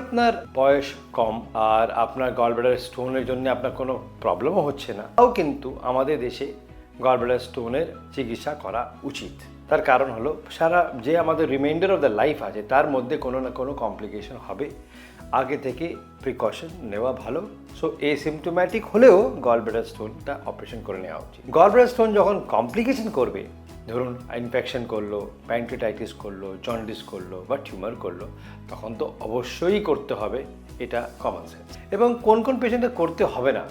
আপনার বয়স কম আর আপনার গলব্লাডার স্টোনের জন্য আপনার কোনো প্রবলেমও হচ্ছে না, তাও কিন্তু আমাদের দেশে গলব্লাডার স্টোনের চিকিৎসা করা উচিত। তার কারণ হলো সারা যে আমাদের রিমাইন্ডার অফ দ্য লাইফ আছে তার মধ্যে কোনো না কোনো কমপ্লিকেশন হবে, আগে থেকে প্রিকশন নেওয়া ভালো। সো এসিমটোম্যাটিক হলেও গলব্লাডার স্টোনটা অপারেশন করে নেওয়া উচিত। গলব্লাডার স্টোন যখন কমপ্লিকেশন করবে, ধরুন ইনফেকশন করলো, প্যানক্রিয়াটাইটিস করলো, জন্ডিস করলো বা টিউমার করলো, তখন তো অবশ্যই করতে হবে, এটা কমন সেন্স। এবং কোন কোন পেশেন্টে করতে হবে না,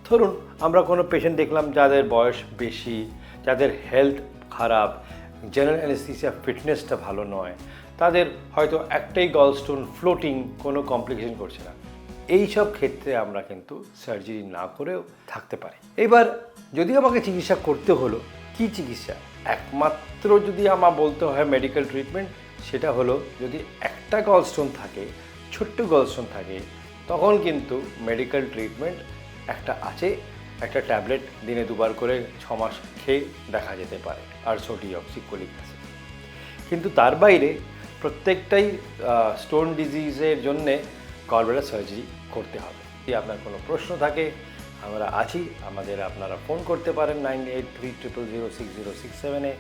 ধরুন আমরা কোনো পেশেন্ট দেখলাম যাদের বয়স বেশি, যাদের হেলথ খারাপ, জেনারেল অ্যানেস্থেসিয়া ফিটনেসটা ভালো নয়, তাদের হয়তো একটাই গলস্টোন ফ্লোটিং, কোনো কমপ্লিকেশন করছে না, এই সব ক্ষেত্রে আমরা কিন্তু সার্জারি না করেও থাকতে পারি। এবার যদি আমাকে চিকিৎসা করতে হলো, কি চিকিৎসা? একমাত্র যদি আমার বলতে হয় মেডিকেল ট্রিটমেন্ট, সেটা হলো যদি একটা গলস্টোন থাকে, ছোট্ট গলস্টোন থাকে, তখন কিন্তু মেডিকেল ট্রিটমেন্ট একটা আছে, একটা ট্যাবলেট দিনে 2 বার করে 6 মাস খেয়ে দেখা যেতে পারে, আর সোডিওক্সিকোলিক অ্যাসিড। কিন্তু তার বাইরে প্রত্যেকটাই স্টোন ডিজিজের জন্যে গলব্লাডার সার্জারি করতে হবে। যদি আপনার কোনো প্রশ্ন থাকে, আমরা আছি, আপনারা ফোন করতে পারেন 9830006067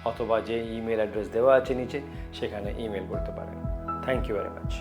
অথবা যে ইমেল অ্যাড্রেস দেওয়া আছে নিচে, সেখানে ইমেল করতে পারেন। Thank you very much.